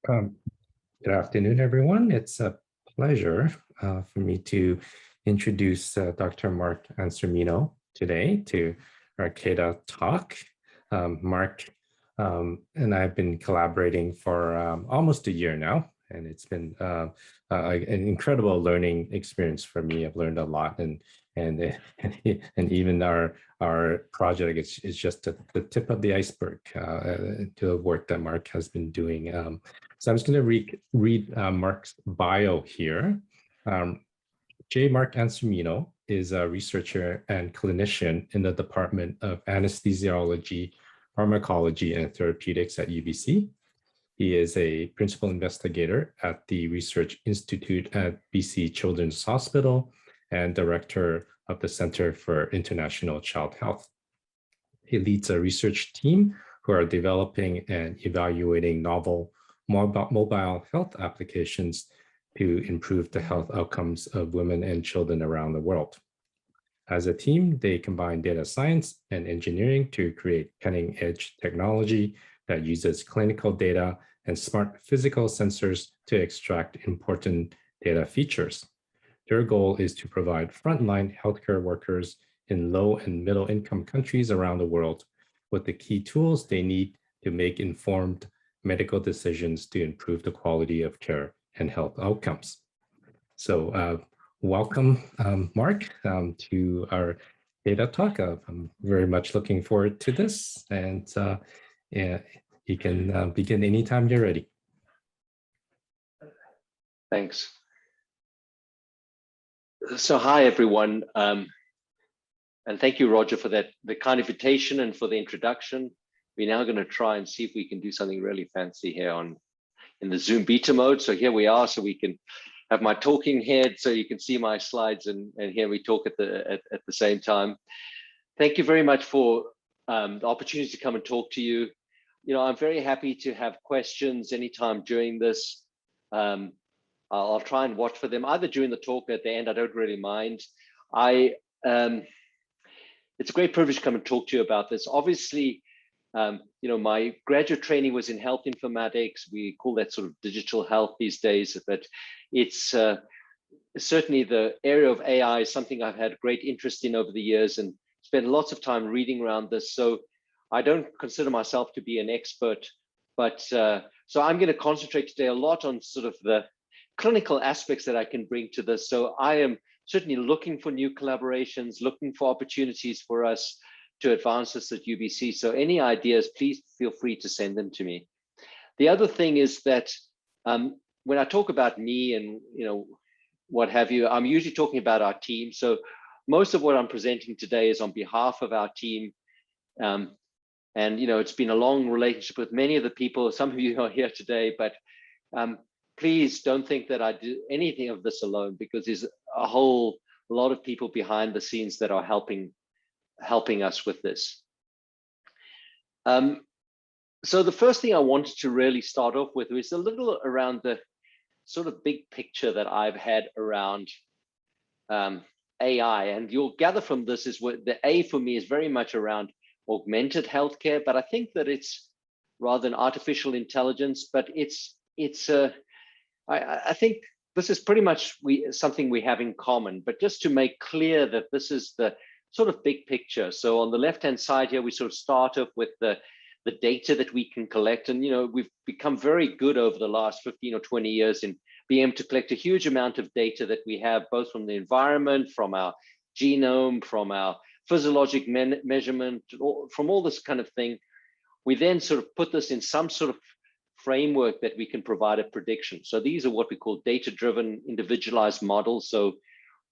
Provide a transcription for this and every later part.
Um, Good afternoon, everyone. It's a pleasure for me to introduce Dr. Mark Ansermino today to our CAIDA talk. Mark and I have been collaborating for almost a year now, and it's been an incredible learning experience for me. I've learned a lot, and even our project is just the tip of the iceberg to the work that Mark has been doing. So I'm just going to read Mark's bio here. J. Mark Ansermino is a researcher and clinician in the Department of Anesthesiology, Pharmacology, and Therapeutics at UBC. He is a principal investigator at the Research Institute at BC Children's Hospital and director of the Center for International Child Health. He leads a research team who are developing and evaluating novel mobile health applications to improve the health outcomes of women and children around the world. As a team, they combine data science and engineering to create cutting-edge technology that uses clinical data and smart physical sensors to extract important data features. Their goal is to provide frontline healthcare workers in low and middle income countries around the world with the key tools they need to make informed medical decisions to improve the quality of care and health outcomes. So welcome, Mark, to our data talk. I'm very much looking forward to this, and yeah, you can begin anytime you're ready. Thanks. So hi, everyone. And thank you, Roger, for the kind invitation and for the introduction. We're now going to try and see if we can do something really fancy here in the Zoom beta mode. So here we are, so we can have my talking head so you can see my slides and hear me talk at the same time. Thank you very much for the opportunity to come and talk to you. You know, I'm very happy to have questions anytime during this. I'll try and watch for them either during the talk or at the end. I don't really mind. It's a great privilege to come and talk to you about this. Obviously, you know, my graduate training was in health informatics. We call that sort of digital health these days, but it's certainly the area of AI is something I've had great interest in over the years and spent lots of time reading around this. So I don't consider myself to be an expert, but so I'm going to concentrate today a lot on sort of the clinical aspects that I can bring to this. So I am certainly looking for new collaborations, looking for opportunities for us to advance this at UBC. So any ideas, please feel free to send them to me. The other thing is that when I talk about me and, you know, what have you, I'm usually talking about our team. So most of what I'm presenting today is on behalf of our team. And, you know, it's been a long relationship with many of the people. Some of you are here today, but please don't think that I do anything of this alone, because there's a whole lot of people behind the scenes that are helping us with this. So the first thing I wanted to really start off with is a little around the sort of big picture that I've had around AI. And you'll gather from this is what the A for me is very much around augmented healthcare, but I think that it's rather than artificial intelligence, but I think this is pretty much something we have in common, but just to make clear that this is the sort of big picture. So on the left-hand side here, we sort of start off with the data that we can collect. And, you know, we've become very good over the last 15 or 20 years in being able to collect a huge amount of data that we have, both from the environment, from our genome, from our physiologic measurement, from all this kind of thing. We then sort of put this in some sort of framework that we can provide a prediction. So these are what we call data-driven individualized models. So,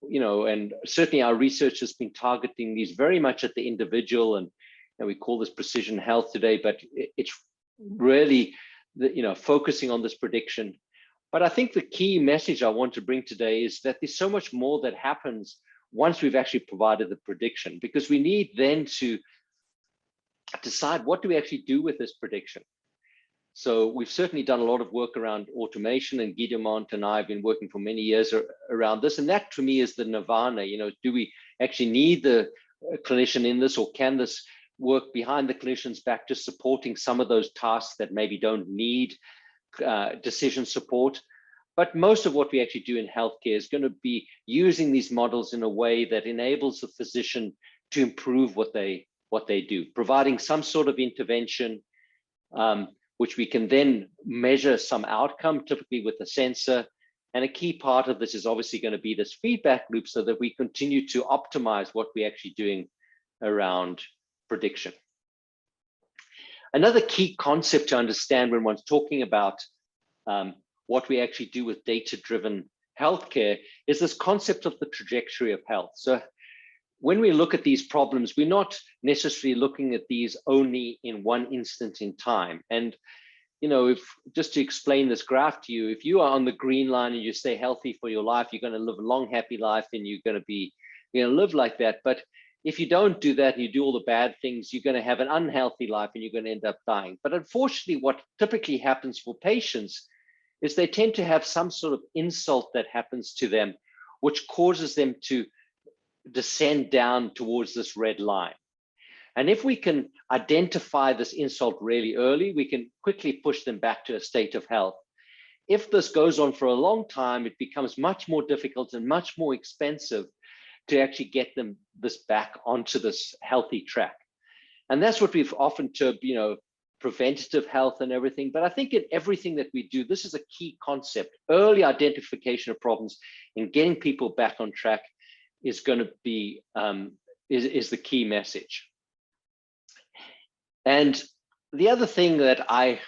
you know, and certainly our research has been targeting these very much at the individual, and we call this precision health today, but it's really, you know, focusing on this prediction. But I think the key message I want to bring today is that there's so much more that happens once we've actually provided the prediction, because we need then to decide what do we actually do with this prediction. So we've certainly done a lot of work around automation, and Guillemont and I have been working for many years around this. And that to me is the nirvana. You know, do we actually need the clinician in this, or can this work behind the clinician's back, just supporting some of those tasks that maybe don't need decision support. But most of what we actually do in healthcare is going to be using these models in a way that enables the physician to improve what they do, providing some sort of intervention, which we can then measure some outcome, typically with a sensor. And a key part of this is obviously going to be this feedback loop so that we continue to optimize what we're actually doing around prediction. Another key concept to understand when one's talking about what we actually do with data-driven healthcare is this concept of the trajectory of health. So when we look at these problems, we're not necessarily looking at these only in one instant in time. And if just to explain this graph to you, if you are on the green line and you stay healthy for your life, you're going to live a long, happy life, and you're going to live like that. But if you don't do that and you do all the bad things, you're going to have an unhealthy life and you're going to end up dying. But unfortunately, what typically happens for patients is they tend to have some sort of insult that happens to them, which causes them to descend down towards this red line. And if we can identify this insult really early, we can quickly push them back to a state of health. If this goes on for a long time, it becomes much more difficult and much more expensive to actually get this back onto this healthy track. And that's what we've often termed, preventative health and everything. But I think in everything that we do, this is a key concept. Early identification of problems and getting people back on track is going to be is the key message. And the other thing that I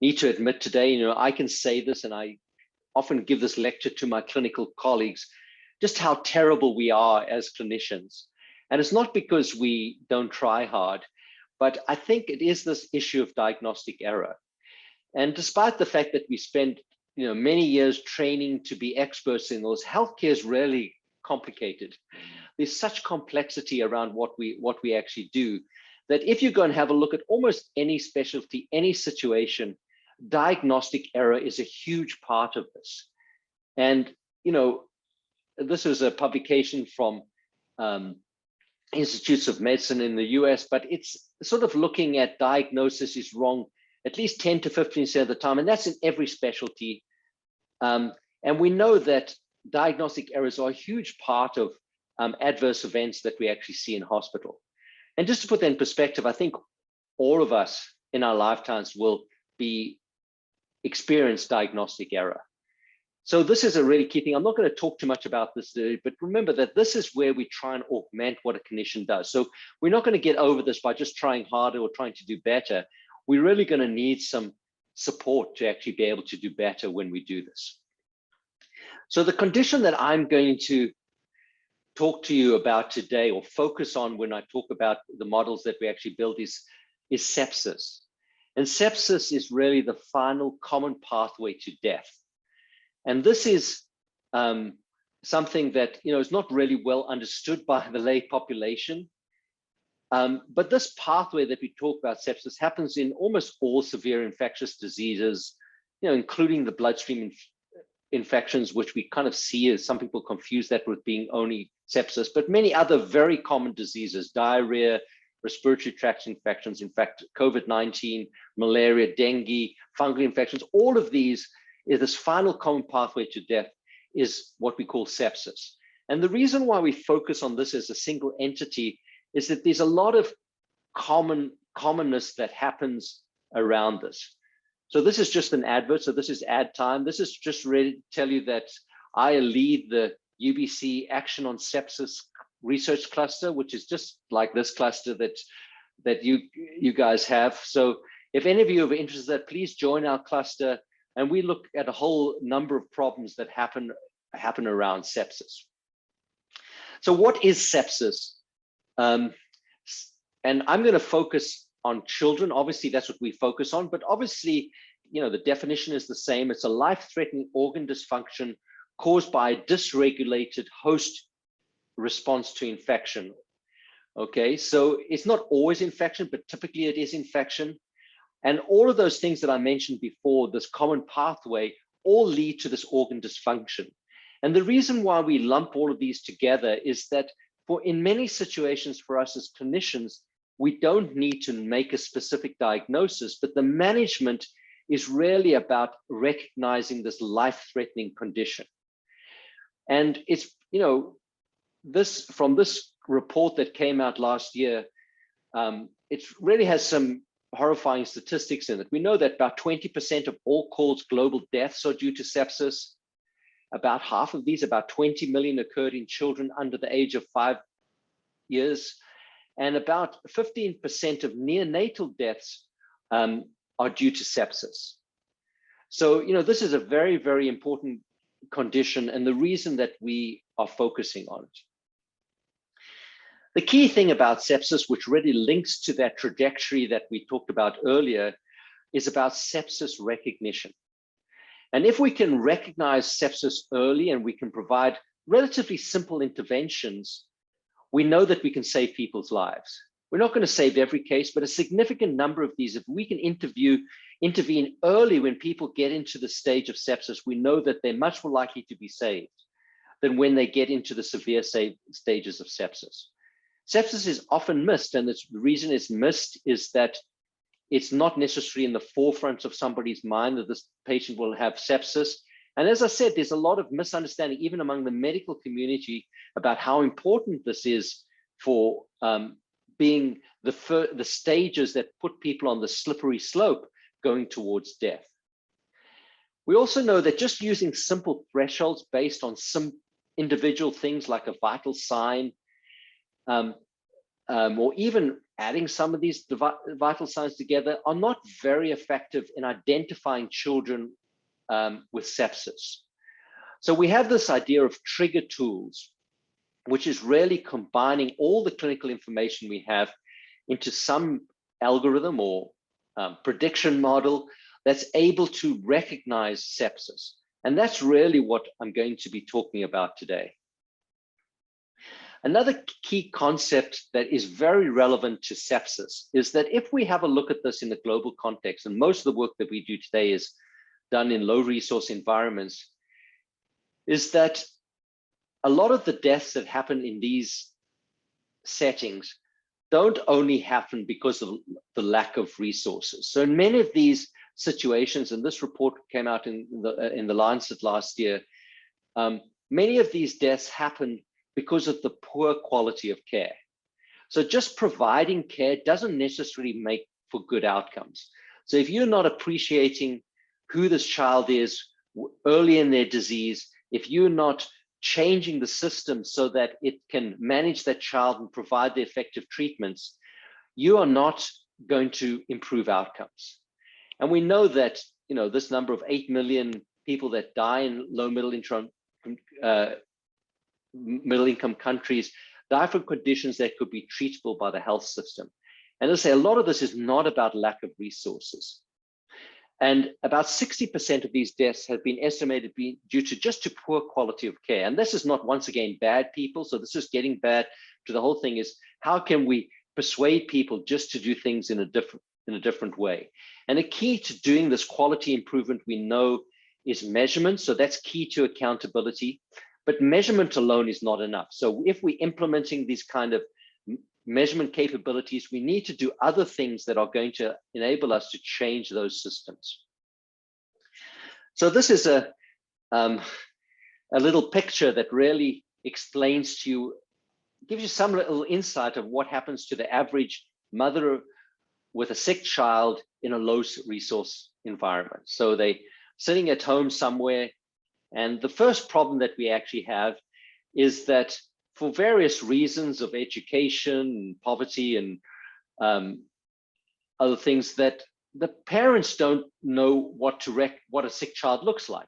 need to admit today, I can say this, and I often give this lecture to my clinical colleagues, just how terrible we are as clinicians. And it's not because we don't try hard, but I think it is this issue of diagnostic error. And despite the fact that we spend many years training to be experts in those, healthcare is really complicated. There's such complexity around what we actually do, that if you go and have a look at almost any specialty, any situation, diagnostic error is a huge part of this. And this is a publication from Institutes of Medicine in the US, but it's sort of looking at diagnosis is wrong at least 10 to 15% of the time, and that's in every specialty. And we know that diagnostic errors are a huge part of adverse events that we actually see in hospital. And just to put that in perspective, I think all of us in our lifetimes will experience diagnostic error. So this is a really key thing. I'm not going to talk too much about this today, but remember that this is where we try and augment what a clinician does. So we're not going to get over this by just trying harder or trying to do better. We're really going to need some support to actually be able to do better when we do this. So the condition that I'm going to talk to you about today, or focus on when I talk about the models that we actually build, is sepsis. And sepsis is really the final common pathway to death. And this is something that is not really well understood by the lay population. But this pathway that we talk about, sepsis, happens in almost all severe infectious diseases, including the bloodstream infections, which we kind of see as some people confuse that with being only sepsis, but many other very common diseases, diarrhea, respiratory tract infections, in fact, COVID-19, malaria, dengue, fungal infections, all of these is this final common pathway to death is what we call sepsis. And the reason why we focus on this as a single entity is that there's a lot of commonness that happens around this. So this is just an advert. So this is ad time. This is just ready to tell you that I lead the UBC Action on Sepsis Research Cluster, which is just like this cluster that you guys have. So if any of you are interested in that, please join our cluster. And we look at a whole number of problems that happen around sepsis. So what is sepsis? And I'm going to focus on children. Obviously, that's what we focus on. But obviously, the definition is the same. It's a life-threatening organ dysfunction caused by a dysregulated host response to infection. Okay, so it's not always infection, but typically it is infection. And all of those things that I mentioned before, this common pathway, all lead to this organ dysfunction. And the reason why we lump all of these together is that in many situations for us as clinicians, we don't need to make a specific diagnosis, but the management is really about recognizing this life-threatening condition. And it's, from this report that came out last year, it really has some horrifying statistics in it. We know that about 20% of all cause global deaths are due to sepsis. About half of these, about 20 million, occurred in children under the age of 5 years. And about 15% of neonatal deaths are due to sepsis. So, this is a very, very important condition, and the reason that we are focusing on it. The key thing about sepsis, which really links to that trajectory that we talked about earlier, is about sepsis recognition. And if we can recognize sepsis early and we can provide relatively simple interventions, we know that we can save people's lives. We're not going to save every case, but a significant number of these, if we can intervene early when people get into the stage of sepsis, we know that they're much more likely to be saved than when they get into the severe stages of sepsis. Sepsis is often missed, and the reason it's missed is that it's not necessarily in the forefront of somebody's mind that this patient will have sepsis. And as I said, there's a lot of misunderstanding, even among the medical community, about how important this is for being the stages that put people on the slippery slope going towards death. We also know that just using simple thresholds based on some individual things like a vital sign, or even adding some of these vital signs together, are not very effective in identifying children with sepsis. So we have this idea of trigger tools, which is really combining all the clinical information we have into some algorithm or prediction model that's able to recognize sepsis. And that's really what I'm going to be talking about today. Another key concept that is very relevant to sepsis is that if we have a look at this in the global context, and most of the work that we do today is done in low resource environments, is that a lot of the deaths that happen in these settings don't only happen because of the lack of resources. So in many of these situations, and this report came out in the Lancet last year, many of these deaths happen because of the poor quality of care. So just providing care doesn't necessarily make for good outcomes. So if you're not appreciating who this child is early in their disease, if you're not changing the system so that it can manage that child and provide the effective treatments, you are not going to improve outcomes. And we know that, this number of 8 million people that die in low middle income countries die from conditions that could be treatable by the health system. And as I say, a lot of this is not about lack of resources. And about 60% of these deaths have been estimated to be due to just to poor quality of care. And this is not, once again, bad people. So this is getting back to the whole thing is, how can we persuade people just to do things in a different way? And a key to doing this quality improvement, we know, is measurement. So that's key to accountability. But measurement alone is not enough. So if we're implementing these kind of measurement capabilities, we need to do other things that are going to enable us to change those systems. So this is a little picture that really explains to you, gives you some little insight of what happens to the average mother with a sick child in a low resource environment. So they sitting at home somewhere. And the first problem that we actually have is that for various reasons of education and poverty and other things, that the parents don't know what a sick child looks like.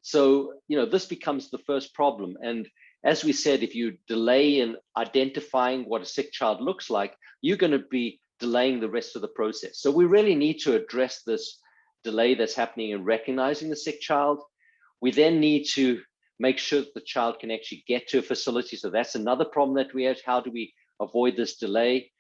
So, this becomes the first problem. And as we said, if you delay in identifying what a sick child looks like, you're going to be delaying the rest of the process. So we really need to address this delay that's happening in recognizing the sick child. We then need to make sure that the child can actually get to a facility. So that's another problem that we have. How do we avoid this delay?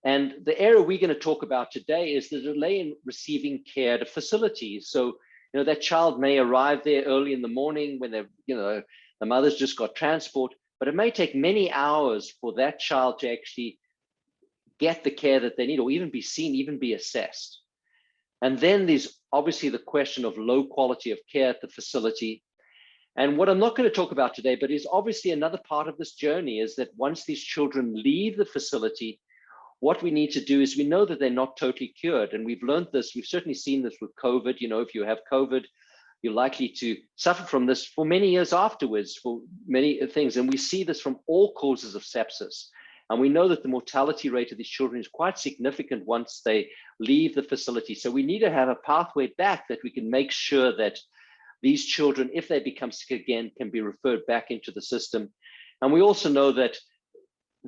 And the area we're going to talk about today is the delay in receiving care at a facility. So, that child may arrive there early in the morning when they're, the mother's just got transport, but it may take many hours for that child to actually get the care that they need, or even be seen, even be assessed. And then there's obviously the question of low quality of care at the facility. And what I'm not going to talk about today, but is obviously another part of this journey, is that once these children leave the facility, what we need to do is, we know that they're not totally cured. And we've learned this, we've certainly seen this with COVID. You know, if you have COVID, you're likely to suffer from this for many years afterwards, for many things. And we see this from all causes of sepsis. And we know that the mortality rate of these children is quite significant once they leave the facility. So we need to have a pathway back that we can make sure that these children, if they become sick again, can be referred back into the system. And we also know that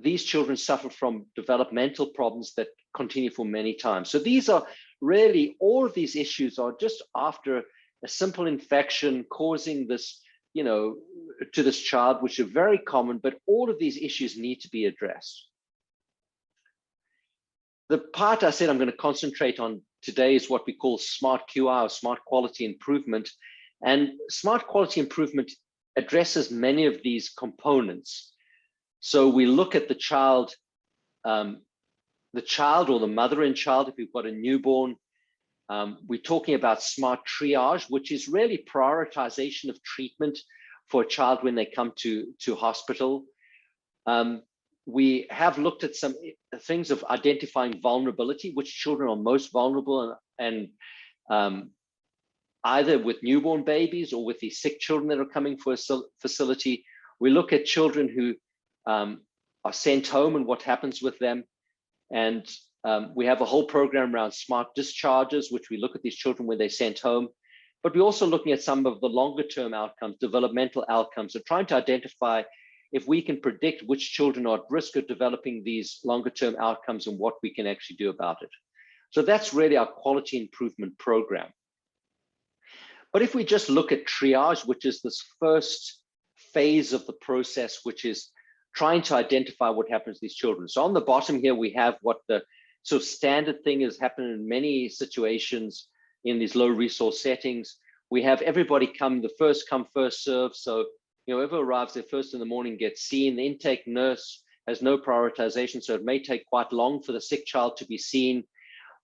these children suffer from developmental problems that continue for many times. So these are really, all of these issues are just after a simple infection causing this, you know, to this child, which are very common, but all of these issues need to be addressed. The part I said I'm going to concentrate on today is what we call smart QI, or smart quality improvement. And smart quality improvement addresses many of these components. So we look at the child or the mother and child, if we've got a newborn. We're talking about smart triage, which is really prioritization of treatment for a child when they come to hospital. We have looked at some things of identifying vulnerability, which children are most vulnerable, and either with newborn babies or with these sick children that are coming for a facility. We look at children who are sent home and what happens with them. And we have a whole program around smart discharges, which we look at these children when they're sent home. But we're also looking at some of the longer term outcomes, developmental outcomes, and trying to identify if we can predict which children are at risk of developing these longer term outcomes and what we can actually do about it. So that's really our quality improvement program. But if we just look at triage, which is this first phase of the process, which is trying to identify what happens to these children. So on the bottom here, we have what the sort of standard thing is happening in many situations in these low resource settings. We have everybody come, the first come, first serve. So, you know, whoever arrives there first in the morning gets seen. The intake nurse has no prioritization, so it may take quite long for the sick child to be seen.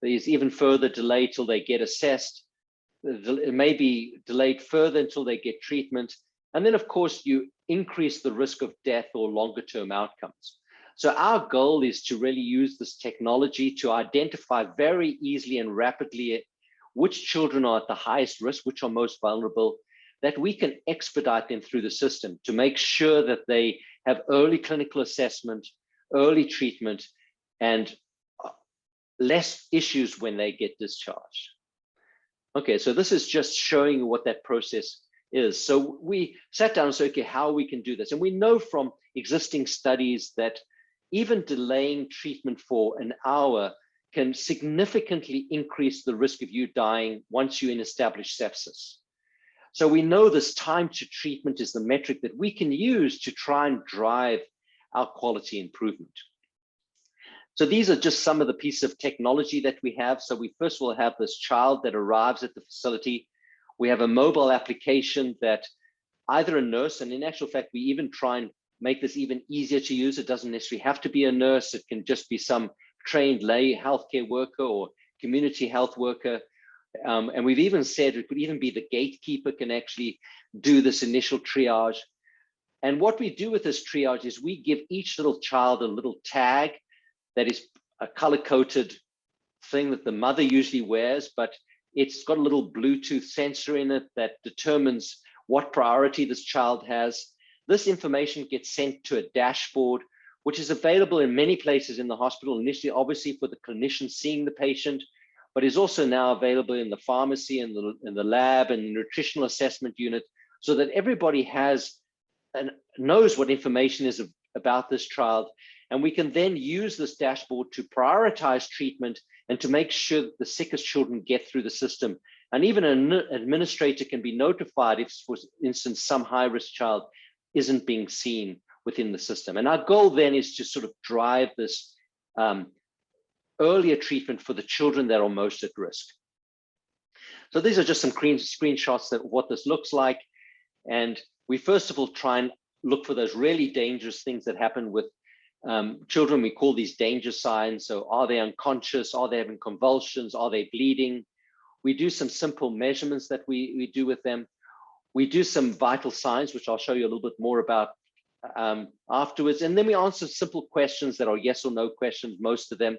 There's even further delay till they get assessed. It may be delayed further until they get treatment. And then, of course, you increase the risk of death or longer term outcomes. So our goal is to really use this technology to identify very easily and rapidly which children are at the highest risk, which are most vulnerable, that we can expedite them through the system to make sure that they have early clinical assessment, early treatment, and less issues when they get discharged. Okay, so this is just showing you what that process is. So we sat down and said, okay, how we can do this. And we know from existing studies that even delaying treatment for an hour can significantly increase the risk of you dying once you're in established sepsis. So we know this time to treatment is the metric that we can use to try and drive our quality improvement. So these are just some of the pieces of technology that we have. So we first of all have this child that arrives at the facility. We have a mobile application that either a nurse, and in actual fact, we even try and make this even easier to use. It doesn't necessarily have to be a nurse. It can just be some trained lay healthcare worker or community health worker. And we've even said it could even be the gatekeeper can actually do this initial triage. And what we do with this triage is we give each little child a little tag that is a color-coded thing that the mother usually wears, but it's got a little Bluetooth sensor in it that determines what priority this child has. This information gets sent to a dashboard, which is available in many places in the hospital, initially obviously for the clinician seeing the patient, but is also now available in the pharmacy and in the lab and the nutritional assessment unit, so that everybody has and knows what information is about this child. And we can then use this dashboard to prioritize treatment and to make sure that the sickest children get through the system. And even an administrator can be notified if, for instance, some high-risk child isn't being seen within the system. And our goal then is to sort of drive this earlier treatment for the children that are most at risk. So these are just some screenshots of what this looks like. And we first of all try and look for those really dangerous things that happen with children. We call these danger signs. So are they unconscious? Are they having convulsions? Are they bleeding? We do some simple measurements that we do with them. We do some vital signs, which I'll show you a little bit more about afterwards. And then we answer simple questions that are yes or no questions, most of them.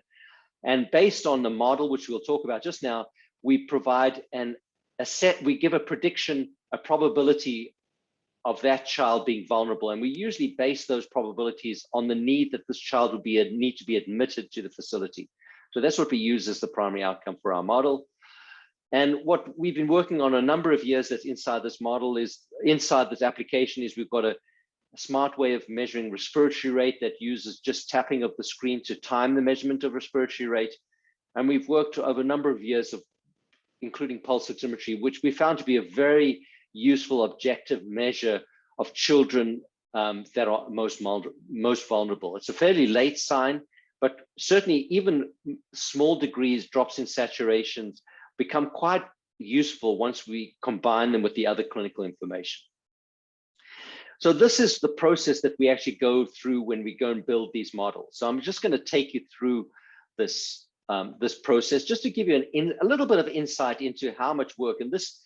And based on the model, which we'll talk about just now, we provide we give a prediction, a probability of that child being vulnerable. And we usually base those probabilities on the need that this child would need to be admitted to the facility. So that's what we use as the primary outcome for our model. And what we've been working on a number of years that's inside this model is, inside this application, is we've got a smart way of measuring respiratory rate that uses just tapping of the screen to time the measurement of respiratory rate. And we've worked over a number of years of including pulse oximetry, which we found to be a very useful objective measure of children that are most vulnerable. It's a fairly late sign, but certainly even small degrees, drops in saturations, become quite useful once we combine them with the other clinical information. So this is the process that we actually go through when we go and build these models. So I'm just going to take you through this, this process, just to give you a little bit of insight into how much work, and this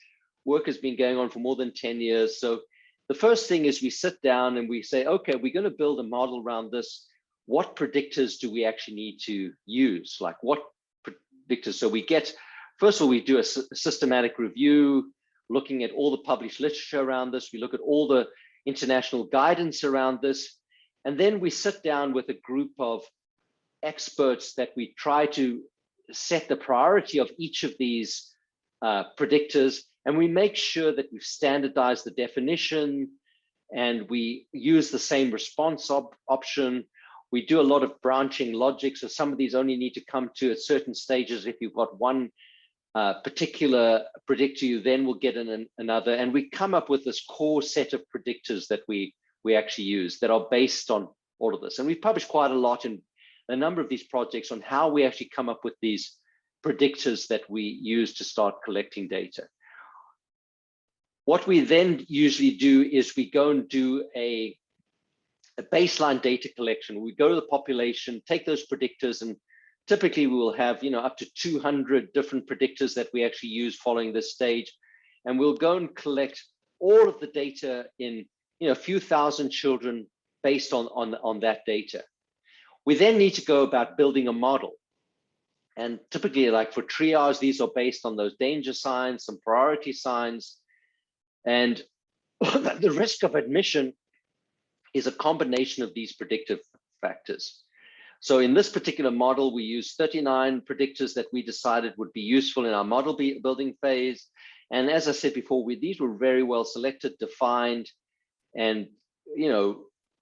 work has been going on for more than 10 years. So the first thing is we sit down and we say, okay, we're going to build a model around this. What predictors do we actually need to use? Like what predictors? So we get, first of all, we do a systematic review, looking at all the published literature around this. We look at all the international guidance around this. And then we sit down with a group of experts that we try to set the priority of each of these predictors. And we make sure that we've standardized the definition and we use the same response option. We do a lot of branching logic. So some of these only need to come to at certain stages. If you've got one particular predictor, you then will get another. And we come up with this core set of predictors that we actually use that are based on all of this. And we've published quite a lot in a number of these projects on how we actually come up with these predictors that we use to start collecting data. What we then usually do is we go and do a baseline data collection. We go to the population, take those predictors, and typically we will have up to 200 different predictors that we actually use following this stage. And we'll go and collect all of the data in a few thousand children based on that data. We then need to go about building a model. And typically, like for triage, these are based on those danger signs, some priority signs. And the risk of admission is a combination of these predictive factors. So in this particular model, we use 39 predictors that we decided would be useful in our model building phase. And as I said before, these were very well selected, defined, and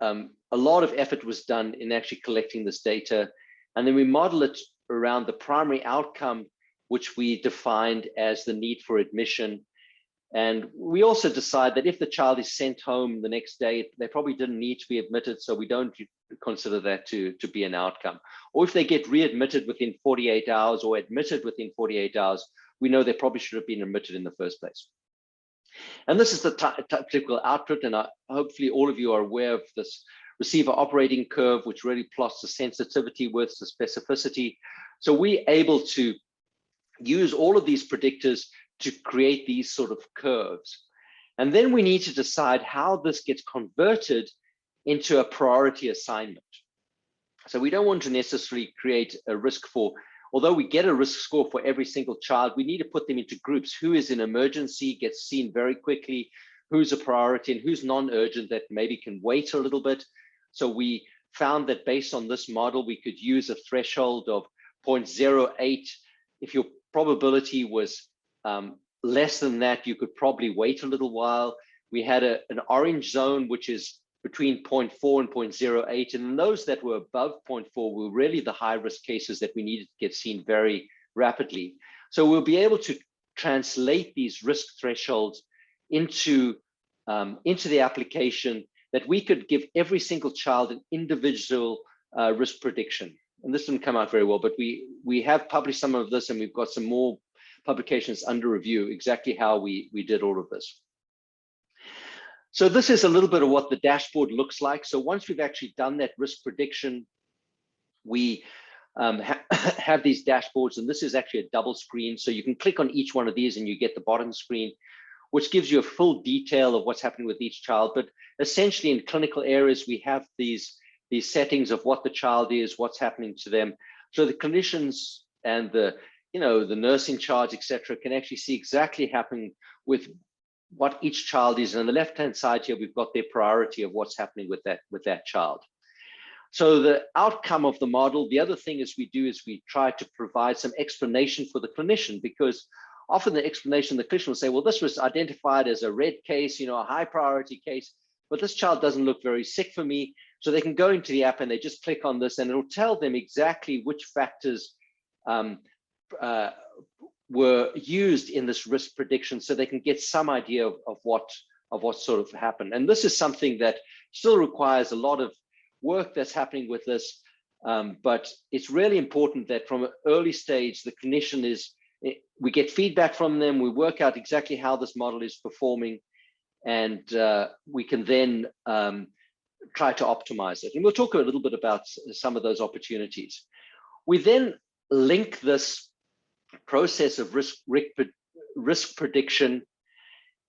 a lot of effort was done in actually collecting this data. And then we model it around the primary outcome, which we defined as the need for admission. And we also decide that if the child is sent home the next day, they probably didn't need to be admitted, so we don't consider that to be an outcome. Or if they get readmitted within 48 hours or admitted within 48 hours, we know they probably should have been admitted in the first place. And this is the typical output, and hopefully all of you are aware of this receiver operating curve, which really plots the sensitivity with the specificity. So we're able to use all of these predictors to create these sort of curves. And then we need to decide how this gets converted into a priority assignment. So we don't want to necessarily create a risk for, although we get a risk score for every single child, we need to put them into groups. Who is in emergency, gets seen very quickly, who's a priority, and who's non-urgent that maybe can wait a little bit. So we found that based on this model, we could use a threshold of 0.08. If your probability was less than that, you could probably wait a little while. We had an orange zone, which is between 0.4 and 0.08. And those that were above 0.4 were really the high risk cases that we needed to get seen very rapidly. So we'll be able to translate these risk thresholds into the application that we could give every single child an individual risk prediction. And this didn't come out very well, but we have published some of this, and we've got some more publications under review, exactly how we did all of this. So this is a little bit of what the dashboard looks like. So once we've actually done that risk prediction, we have these dashboards, and this is actually a double screen. So you can click on each one of these and you get the bottom screen, which gives you a full detail of what's happening with each child. But essentially in clinical areas, we have these settings of what the child is, what's happening to them. So the clinicians and the nurse in charge, etc., can actually see exactly happening with what each child is. And on the left-hand side here, we've got their priority of what's happening with that child. So the outcome of the model, the other thing is we try to provide some explanation for the clinician, because often the explanation, the clinician will say, well, this was identified as a red case, a high priority case, but this child doesn't look very sick for me. So they can go into the app and they just click on this and it'll tell them exactly which factors were used in this risk prediction, so they can get some idea of what sort of happened. And this is something that still requires a lot of work that's happening with this, but it's really important that from an early stage, the clinician we get feedback from them, we work out exactly how this model is performing, and we can then try to optimize it. And we'll talk a little bit about some of those opportunities. We then link this process of risk prediction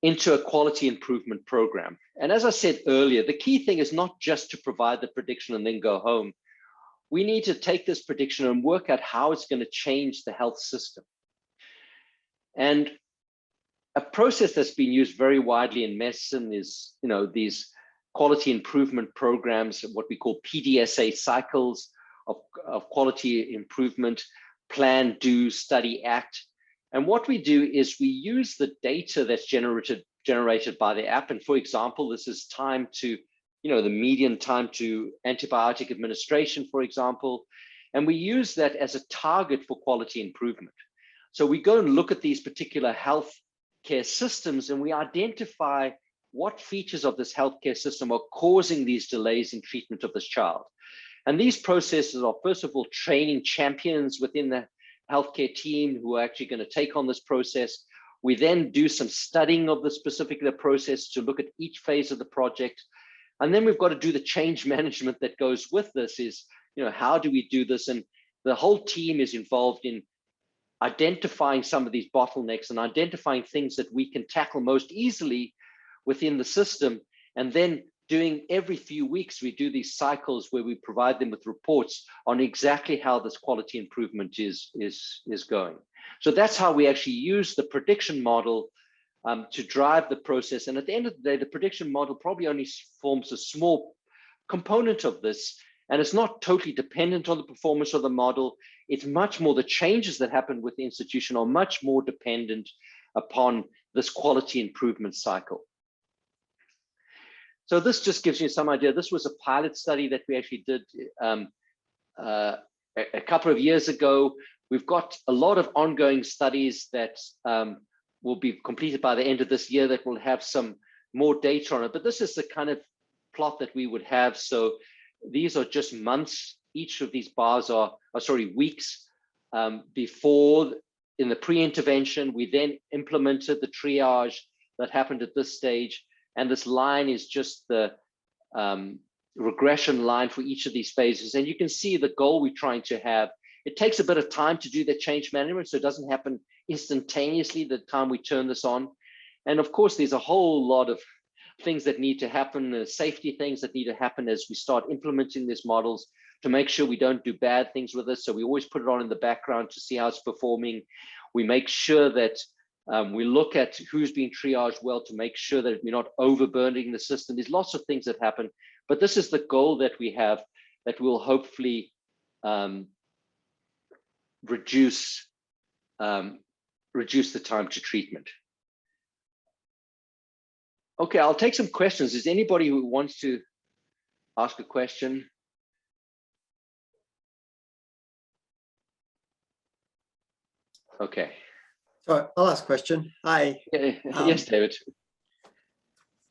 into a quality improvement program. And as I said earlier, the key thing is not just to provide the prediction and then go home. We need to take this prediction and work out how it's going to change the health system. And a process that's been used very widely in medicine is, these quality improvement programs, what we call PDSA cycles of quality improvement: plan, do, study, act. And what we do is we use the data that's generated by the app. And for example, this is time to, the median time to antibiotic administration, for example. And we use that as a target for quality improvement. So we go and look at these particular healthcare systems and we identify what features of this healthcare system are causing these delays in treatment of this child. And these processes are, first of all, training champions within the healthcare team who are actually going to take on this process. We then do some studying of this particular process to look at each phase of the project. And then we've got to do the change management that goes with this is, how do we do this? And the whole team is involved in identifying some of these bottlenecks and identifying things that we can tackle most easily within the system. And then doing every few weeks, we do these cycles where we provide them with reports on exactly how this quality improvement is going. So that's how we actually use the prediction model to drive the process. And at the end of the day, the prediction model probably only forms a small component of this, and it's not totally dependent on the performance of the model. It's much more the changes that happen with the institution are much more dependent upon this quality improvement cycle. So this just gives you some idea. This was a pilot study that we actually did a couple of years ago. We've got a lot of ongoing studies that will be completed by the end of this year that will have some more data on it. But this is the kind of plot that we would have. So these are just months. Each of these bars are weeks before in the pre-intervention. We then implemented the triage that happened at this stage. And this line is just the regression line for each of these phases. And you can see the goal we're trying to have. It takes a bit of time to do the change management, so it doesn't happen instantaneously the time we turn this on. And of course, there's a whole lot of things that need to happen, safety things that need to happen as we start implementing these models to make sure we don't do bad things with it. So we always put it on in the background to see how it's performing. We make sure that we look at who's being triaged well to make sure that we're not overburdening the system. There's lots of things that happen, but this is the goal that we have, that will hopefully reduce the time to treatment. Okay, I'll take some questions. Is anybody who wants to ask a question? Okay. So I'll ask a question. Hi. Yes, David.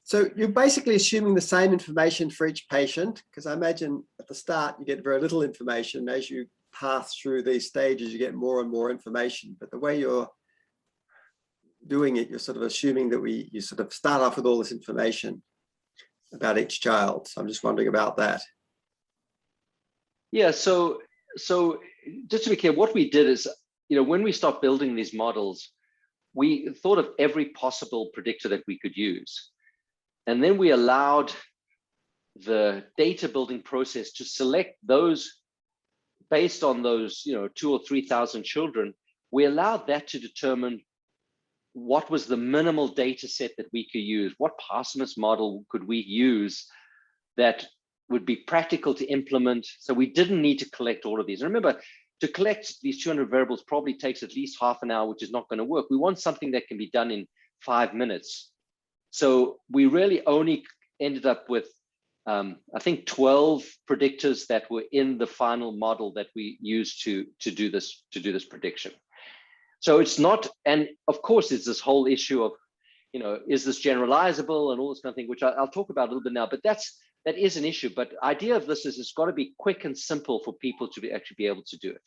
So you're basically assuming the same information for each patient, because I imagine at the start you get very little information. As you pass through these stages, you get more and more information. But the way you're doing it, you're sort of assuming that you sort of start off with all this information about each child. So I'm just wondering about that. Yeah, so just to be clear, what we did is, when we start building these models, we thought of every possible predictor that we could use. And then we allowed the data building process to select those based on those, 2,000 or 3,000 children. We allowed that to determine what was the minimal data set that we could use, what Parson's model could we use that would be practical to implement. So we didn't need to collect all of these. And remember, to collect these 200 variables probably takes at least half an hour, which is not going to work. We want something that can be done in 5 minutes. So we really only ended up with, I think, 12 predictors that were in the final model that we used to do this prediction. So it's not, and of course, it's this whole issue of, is this generalizable and all this kind of thing, which I'll talk about a little bit now. But that is an issue. But the idea of this is it's got to be quick and simple for people to actually be able to do it.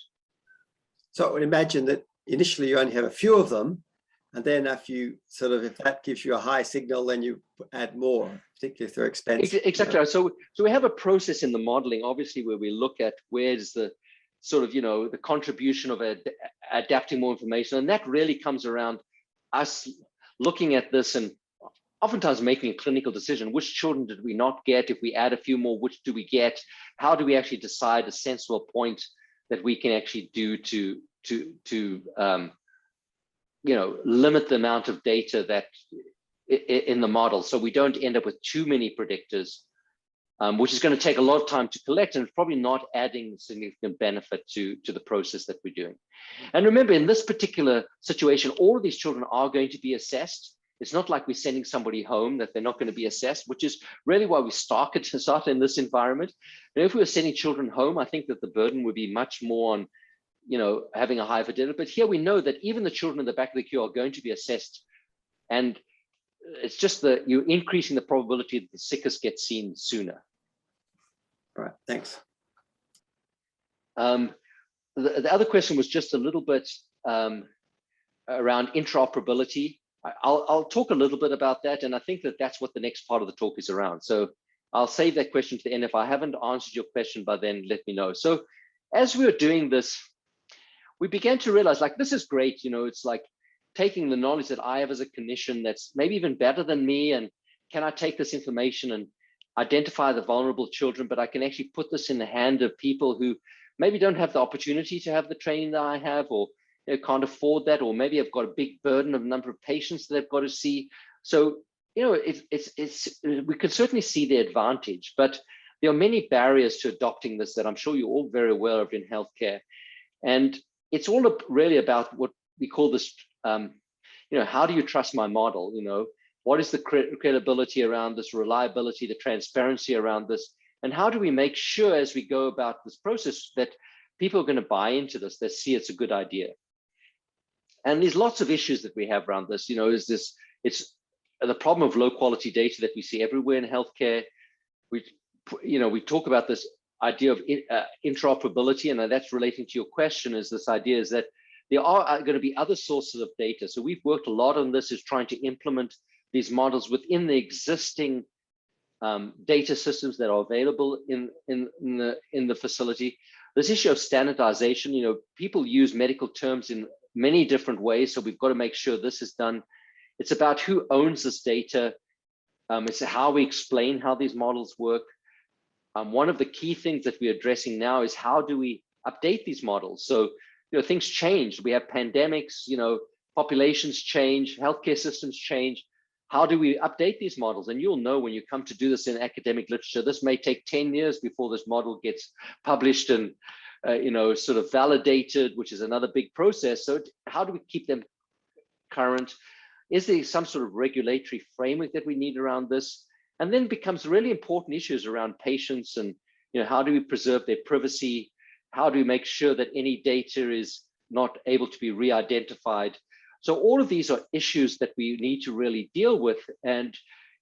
So I would imagine that initially you only have a few of them, and then if that gives you a high signal, then you add more, particularly if they're expensive. Exactly. So we have a process in the modeling, obviously, where we look at where's the sort of, the contribution of adapting more information. And that really comes around us looking at this and oftentimes making a clinical decision. Which children did we not get? If we add a few more, which do we get? How do we actually decide a sensible point that we can actually do to limit the amount of data that in the model, so we don't end up with too many predictors, which is going to take a lot of time to collect, and it's probably not adding significant benefit to the process that we're doing. And remember, in this particular situation, all of these children are going to be assessed. It's not like we're sending somebody home that they're not going to be assessed, which is really why we start in this environment. And if we were sending children home, I think that the burden would be much more on, having a high fidelity. But here we know that even the children in the back of the queue are going to be assessed. And it's just that you're increasing the probability that the sickest get seen sooner. All right, thanks. The other question was just a little bit around interoperability. I'll talk a little bit about that, and I think that that's what the next part of the talk is around. So I'll save that question to the end. If I haven't answered your question by then, let me know. So as we were doing this, we began to realize, like, this is great. It's like taking the knowledge that I have as a clinician that's maybe even better than me, and can I take this information and identify the vulnerable children, but I can actually put this in the hand of people who maybe don't have the opportunity to have the training that I have, or can't afford that, or maybe have got a big burden of number of patients that they've got to see. So, we could certainly see the advantage, but there are many barriers to adopting this that I'm sure you're all very aware of in healthcare. And it's all really about what we call this, how do you trust my model? What is the credibility around this, reliability, the transparency around this? And how do we make sure as we go about this process that people are going to buy into this, that see it's a good idea? And there's lots of issues that we have around this. It's the problem of low quality data that we see everywhere in healthcare. We talk about this idea of interoperability, and that's relating to your question, is this idea is that there are going to be other sources of data. So we've worked a lot on this, is trying to implement these models within the existing data systems that are available in the facility. This issue of standardization, people use medical terms in many different ways, so we've got to make sure this is done. It's about who owns this data. It's how we explain how these models work. One of the key things that we're addressing now is how do we update these models? So, things change. We have pandemics, populations change, healthcare systems change. How do we update these models? And you'll know when you come to do this in academic literature, this may take 10 years before this model gets published and, sort of validated, which is another big process. So how do we keep them current? Is there some sort of regulatory framework that we need around this? And then becomes really important issues around patients and, how do we preserve their privacy? How do we make sure that any data is not able to be re-identified? So all of these are issues that we need to really deal with. And,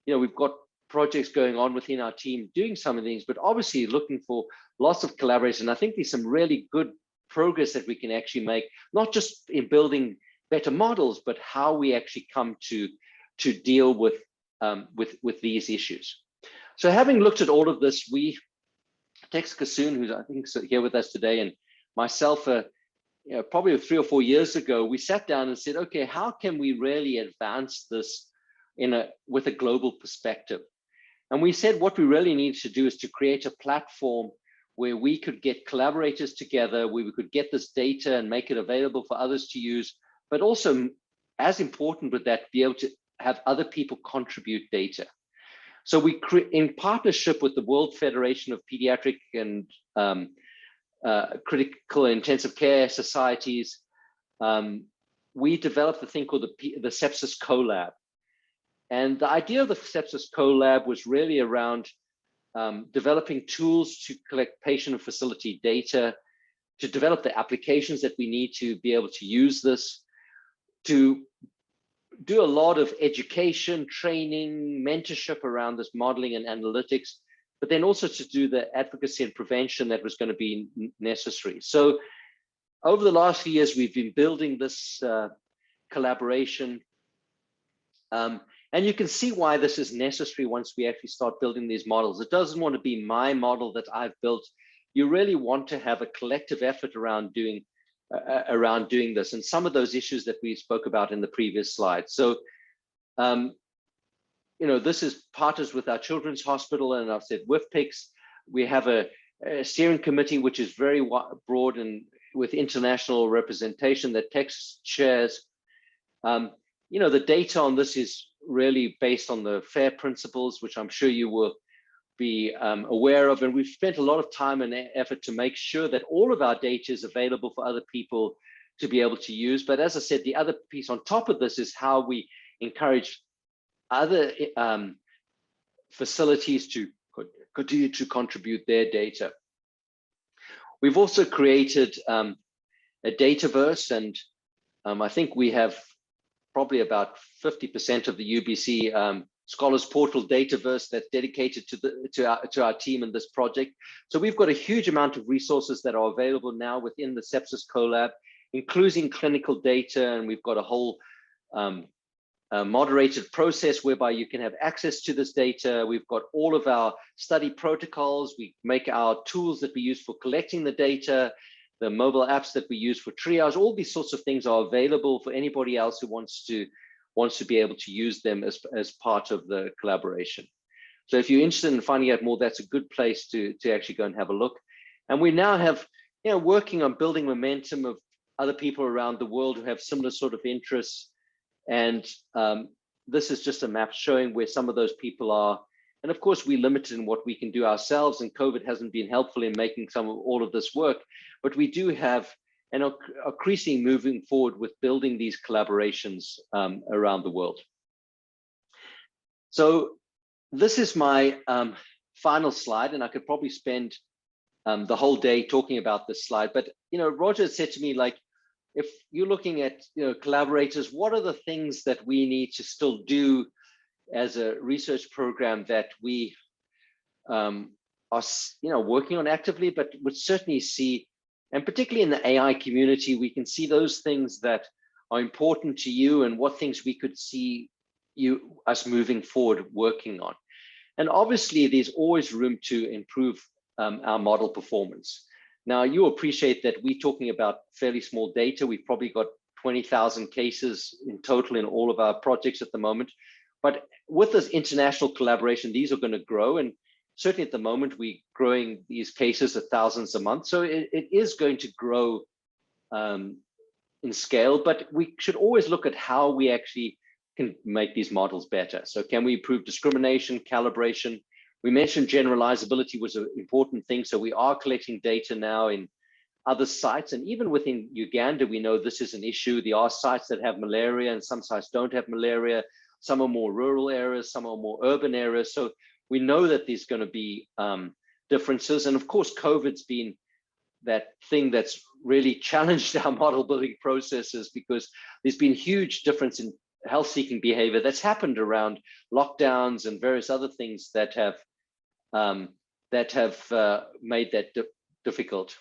we've got projects going on within our team doing some of these, but obviously looking for lots of collaboration. I think there's some really good progress that we can actually make, not just in building better models, but how we actually come to deal with these issues. So having looked at all of this, Tex Kassoon, who's I think here with us today, and myself, probably 3 or 4 years ago, we sat down and said, okay, how can we really advance this with a global perspective? And we said what we really need to do is to create a platform where we could get collaborators together, where we could get this data and make it available for others to use, but also, as important with that, be able to have other people contribute data. So we, in partnership with the World Federation of Pediatric and Critical and Intensive Care Societies, we developed a thing called the Sepsis Collab. And the idea of the Sepsis Collab was really around developing tools to collect patient and facility data, to develop the applications that we need to be able to use this, to do a lot of education, training, mentorship around this modeling and analytics, but then also to do the advocacy and prevention that was going to be necessary. So over the last few years, we've been building this collaboration. And you can see why this is necessary once we actually start building these models. It doesn't want to be my model that I've built. You really want to have a collective effort around doing this, and some of those issues that we spoke about in the previous slide. So, this is partners with our children's hospital, and I've said WIFPICS. We have a steering committee, which is very broad and with international representation that Tex chairs. The data on this is really based on the FAIR principles, which I'm sure you will be aware of. And we've spent a lot of time and effort to make sure that all of our data is available for other people to be able to use. But as I said, the other piece on top of this is how we encourage other facilities to continue to contribute their data. We've also created a Dataverse, and I think we have probably about 50% of the UBC Scholars Portal Dataverse that's dedicated to our team in this project. So we've got a huge amount of resources that are available now within the Sepsis Collab, including clinical data, and we've got a whole moderated process whereby you can have access to this data. We've got all of our study protocols. We make our tools that we use for collecting the data, the mobile apps that we use for triage. All these sorts of things are available for anybody else who wants to be able to use them as part of the collaboration. So if you're interested in finding out more, that's a good place to actually go and have a look. And we now have, working on building momentum of other people around the world who have similar sort of interests. And this is just a map showing where some of those people are. And of course, we're limited in what we can do ourselves, and COVID hasn't been helpful in making all of this work. But we do have an increasing moving forward with building these collaborations around the world. So this is my final slide, and I could probably spend the whole day talking about this slide. But Roger said to me, like, if you're looking at collaborators, what are the things that we need to still do as a research program that we are working on actively, but would certainly see, and particularly in the AI community, we can see those things that are important to you and what things we could see us moving forward working on. And obviously, there's always room to improve our model performance. Now, you appreciate that we're talking about fairly small data. We've probably got 20,000 cases in total in all of our projects at the moment. But with this international collaboration, these are going to grow. And certainly at the moment, we're growing these cases at thousands a month. So it is going to grow in scale, but we should always look at how we actually can make these models better. So can we improve discrimination, calibration? We mentioned generalizability was an important thing. So we are collecting data now in other sites. And even within Uganda, we know this is an issue. There are sites that have malaria and some sites don't have malaria. Some are more rural areas, some are more urban areas. So we know that there's going to be differences. And of course, COVID's been that thing that's really challenged our model building processes, because there's been huge difference in health seeking behavior that's happened around lockdowns and various other things that have made that difficult.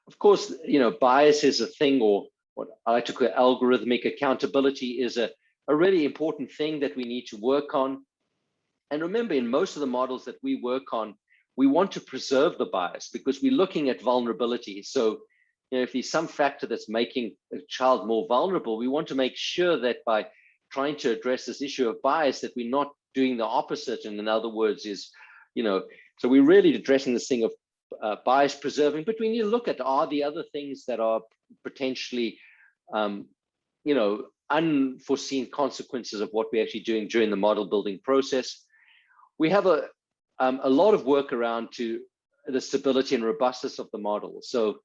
Of course, bias is a thing, or what I like to call algorithmic accountability is a really important thing that we need to work on. And remember, in most of the models that we work on, we want to preserve the bias because we're looking at vulnerability. So if there's some factor that's making a child more vulnerable, we want to make sure that by trying to address this issue of bias, that we're not doing the opposite. And in other words, so we're really addressing this thing of bias preserving, but we need to look at, are the other things that are potentially, unforeseen consequences of what we're actually doing during the model building process. We have a lot of work around to the stability and robustness of the model. So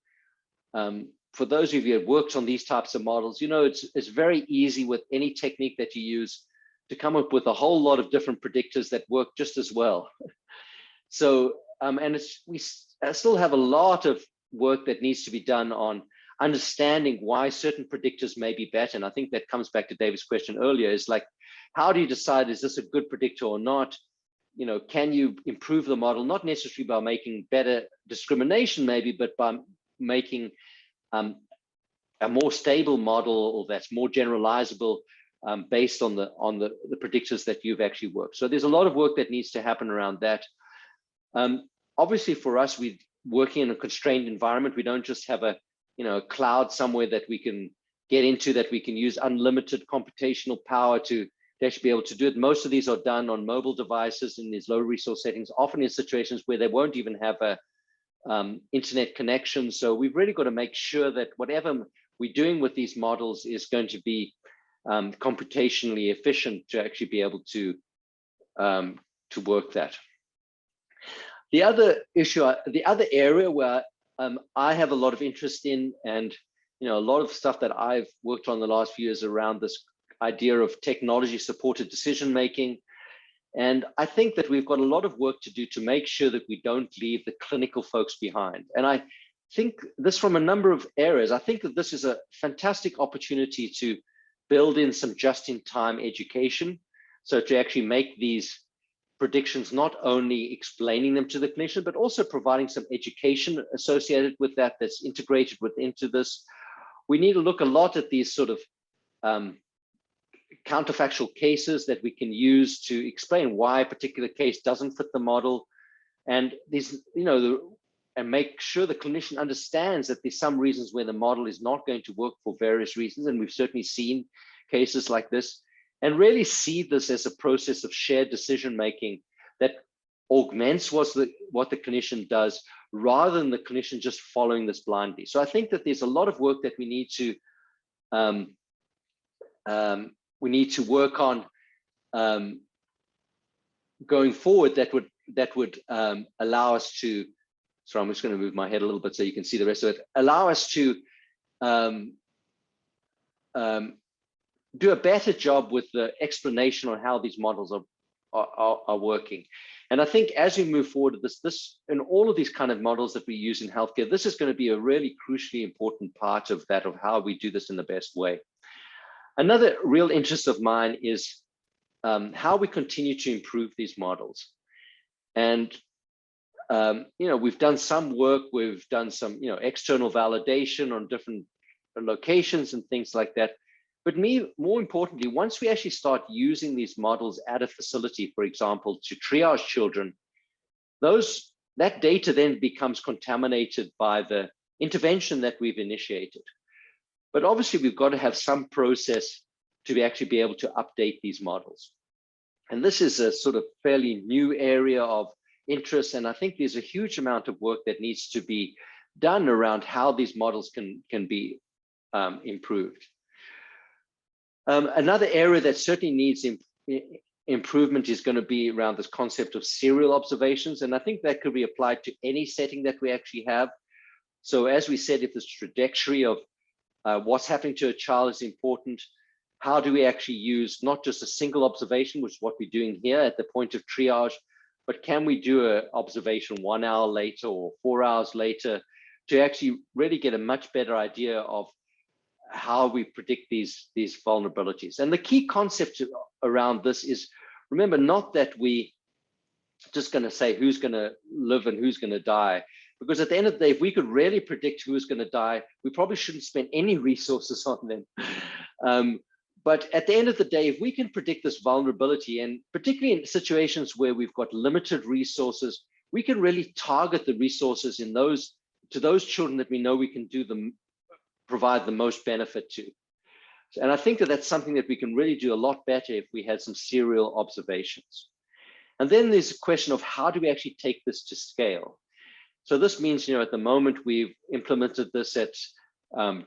for those of you who have worked on these types of models, it's very easy with any technique that you use to come up with a whole lot of different predictors that work just as well. So, and we still have a lot of work that needs to be done on understanding why certain predictors may be better. And I think that comes back to David's question earlier, is like, how do you decide, is this a good predictor or not? Can you improve the model, not necessarily by making better discrimination maybe, but by making a more stable model that's more generalizable based on the predictors that you've actually worked. So there's a lot of work that needs to happen around that. Obviously for us, we're working in a constrained environment. We don't just have a cloud somewhere that we can get into, that we can use unlimited computational power to actually be able to do it. Most of these are done on mobile devices in these low resource settings, often in situations where they won't even have a internet connection. So we've really got to make sure that whatever we're doing with these models is going to be computationally efficient to actually be able to work that. The other issue, the other area where I have a lot of interest in, and a lot of stuff that I've worked on the last few years around this idea of technology supported decision making. And I think that we've got a lot of work to do to make sure that we don't leave the clinical folks behind. And I think this from a number of areas. I think that this is a fantastic opportunity to build in some just-in-time education. So to actually make these predictions, not only explaining them to the clinician, but also providing some education associated with that, that's integrated into this. We need to look a lot at these sort of counterfactual cases that we can use to explain why a particular case doesn't fit the model. And these, and make sure the clinician understands that there's some reasons where the model is not going to work for various reasons. And we've certainly seen cases like this, and really see this as a process of shared decision-making that augments what the clinician does, rather than the clinician just following this blindly. So I think that there's a lot of work that we need to work on going forward that would allow us to, sorry, I'm just going to move my head a little bit so you can see the rest of it, allow us to do a better job with the explanation on how these models are working. And I think as we move forward, this in all of these kind of models that we use in healthcare, this is going to be a really crucially important part of that, of how we do this in the best way. Another real interest of mine is how we continue to improve these models. And we've done some work, we've done some external validation on different locations and things like that. But more importantly, once we actually start using these models at a facility, for example, to triage children, that data then becomes contaminated by the intervention that we've initiated. But obviously, we've got to have some process to actually be able to update these models. And this is a sort of fairly new area of interest. And I think there's a huge amount of work that needs to be done around how these models can be improved. Another area that certainly needs improvement is going to be around this concept of serial observations. And I think that could be applied to any setting that we actually have. So as we said, if this trajectory of what's happening to a child is important, how do we actually use not just a single observation, which is what we're doing here at the point of triage, but can we do an observation 1 hour later or 4 hours later to actually really get a much better idea of how we predict these vulnerabilities. And the key concept around this is, remember, not that we just going to say who's going to live and who's going to die, because at the end of the day, if we could really predict who's going to die, we probably shouldn't spend any resources on them. But at the end of the day, if we can predict this vulnerability, and particularly in situations where we've got limited resources, we can really target the resources in those to those children that we know we can provide the most benefit to. And I think that that's something that we can really do a lot better if we had some serial observations. And then there's a question of how do we actually take this to scale? So this means, at the moment we've implemented this at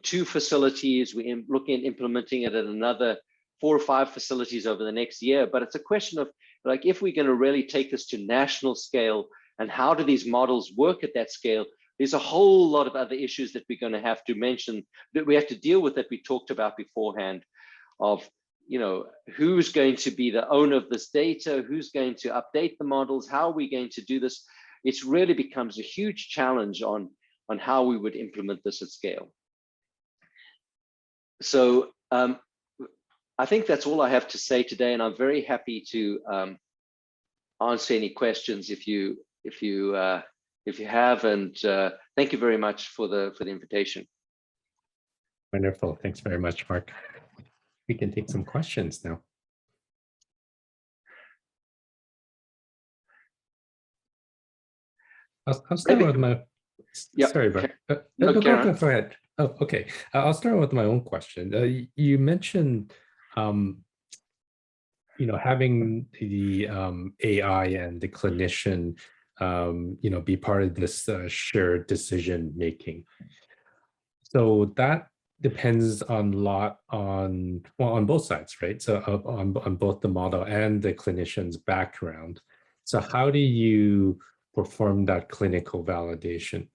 2 facilities. We're looking at implementing it at another 4 or 5 facilities over the next year. But it's a question of, like, if we're going to really take this to national scale, and how do these models work at that scale? There's a whole lot of other issues that we're going to have to mention, that we have to deal with, that we talked about beforehand, of, who's going to be the owner of this data, who's going to update the models, how are we going to do this? It really becomes a huge challenge on how we would implement this at scale. So I think that's all I have to say today, and I'm very happy to answer any questions if you have, and thank you very much for the invitation. Wonderful. Thanks very much, Mark. We can take some questions now. I'll start with my. Yep. Sorry, but no, go ahead. Oh, okay. I'll start with my own question. You mentioned, having the AI and the clinician, be part of this shared decision making. So that depends on on both sides, right? So on both the model and the clinician's background. So how do you perform that clinical validation?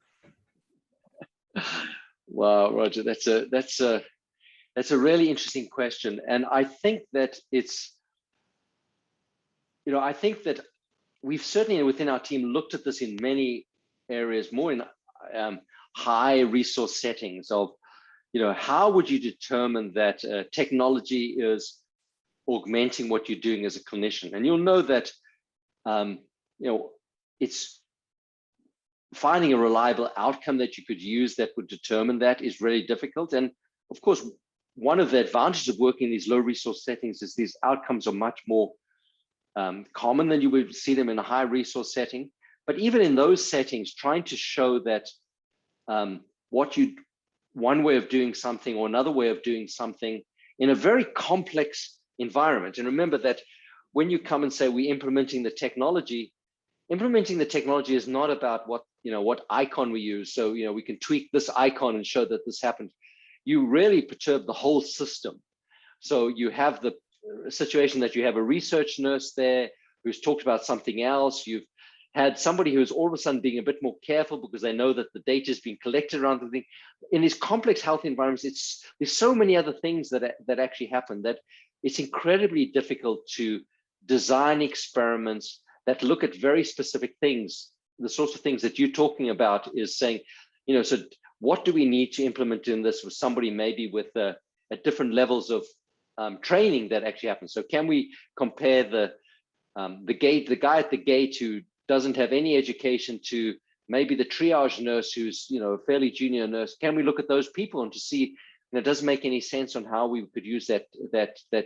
Wow, Roger, that's a really interesting question, and I think that it's, I think that we've certainly within our team looked at this in many areas, more in high resource settings of, how would you determine that technology is augmenting what you're doing as a clinician? And you'll know that, it's finding a reliable outcome that you could use that would determine that is really difficult. And of course, one of the advantages of working in these low resource settings is these outcomes are much more common than you would see them in a high resource setting. But even in those settings, trying to show that one way of doing something or another way of doing something in a very complex environment. And remember that when you come and say we're implementing the technology is not about what icon we use. So, we can tweak this icon and show that this happened. You really perturb the whole system. So you have the situation that you have a research nurse there who's talked about something else. You've had somebody who's all of a sudden being a bit more careful because they know that the data is being collected around the thing. In these complex health environments, there's so many other things that actually happen that it's incredibly difficult to design experiments that look at very specific things. The sorts of things that you're talking about is saying, so what do we need to implement in this with somebody maybe with at different levels of training that actually happens? So can we compare the guy at the gate who doesn't have any education to maybe the triage nurse who's a fairly junior nurse? Can we look at those people and to see, it doesn't make any sense on how we could use that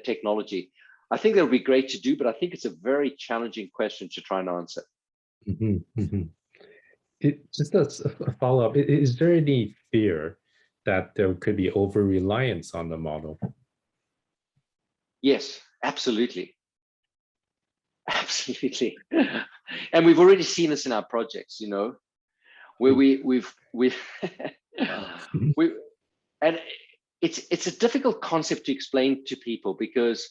technology? I think that would be great to do, but I think it's a very challenging question to try and answer. Mm-hmm, mm-hmm. Just as a follow-up, is there any fear that there could be over-reliance on the model? Yes, absolutely. Absolutely. And we've already seen this in our projects, where we've and it's a difficult concept to explain to people because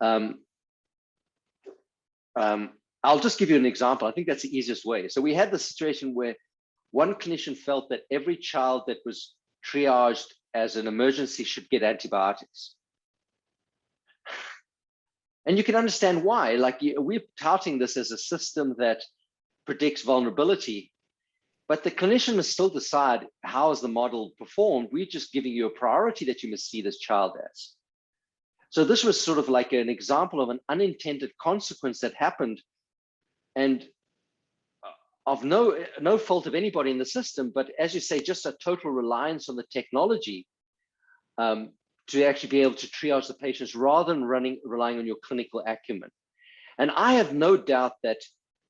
I'll just give you an example. I think that's the easiest way. So we had the situation where one clinician felt that every child that was triaged as an emergency should get antibiotics. And you can understand why. Like, we're touting this as a system that predicts vulnerability, but the clinician must still decide how is the model performed. We're just giving you a priority that you must see this child as. So this was sort of like an example of an unintended consequence that happened, and of no fault of anybody in the system, but as you say, just a total reliance on the technology to actually be able to triage the patients rather than relying on your clinical acumen. And I have no doubt that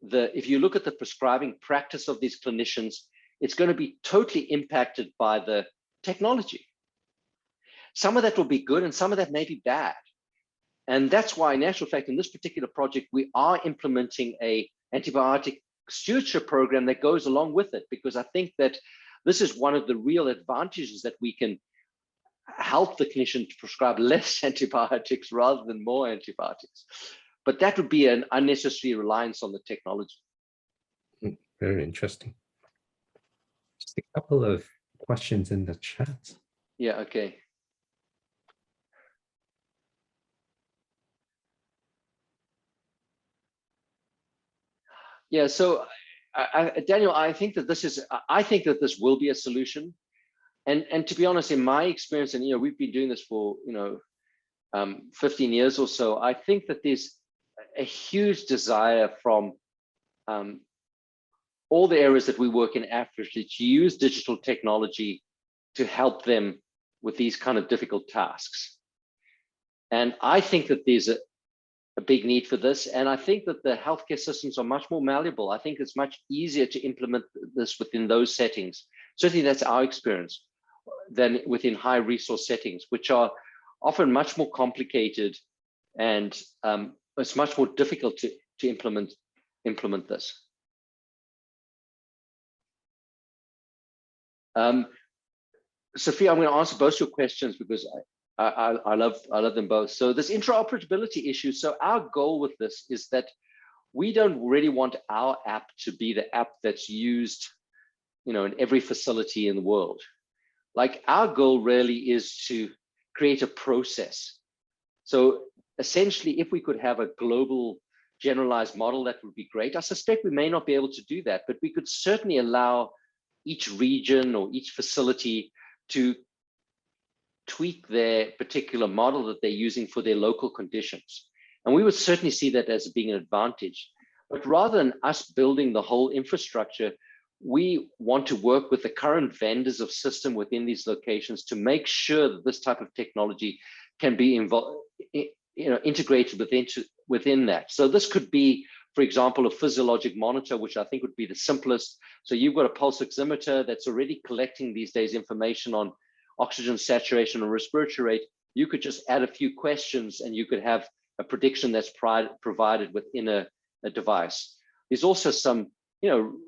if you look at the prescribing practice of these clinicians, it's going to be totally impacted by the technology. Some of that will be good and some of that may be bad. And that's why, in actual fact, in this particular project, we are implementing a antibiotic stewardship program that goes along with it, because I think that this is one of the real advantages, that we can help the clinician to prescribe less antibiotics rather than more antibiotics. But that would be an unnecessary reliance on the technology. Very interesting. Just a couple of questions in the chat. Yeah, okay. Yeah, so Daniel, I think that this will be a solution. And to be honest, in my experience, and we've been doing this for 15 years or so, I think that there's a huge desire from all the areas that we work in Africa to use digital technology to help them with these kind of difficult tasks. And I think that there's a big need for this. And I think that the healthcare systems are much more malleable. I think it's much easier to implement this within those settings. Certainly that's our experience, than within high resource settings, which are often much more complicated, and it's much more difficult to implement this. Sophia, I'm going to answer both your questions because I love them both. So this interoperability issue. So our goal with this is that we don't really want our app to be the app that's used, in every facility in the world. Like, our goal really is to create a process. So essentially, if we could have a global generalized model, that would be great. I suspect we may not be able to do that, but we could certainly allow each region or each facility to tweak their particular model that they're using for their local conditions. And we would certainly see that as being an advantage. But rather than us building the whole infrastructure, we want to work with the current vendors of system within these locations to make sure that this type of technology can be integrated within that. So this could be, for example, a physiologic monitor, which I think would be the simplest. So you've got a pulse oximeter that's already collecting these days information on oxygen saturation or respiratory rate. You could just add a few questions and you could have a prediction that's provided within a device. There's also some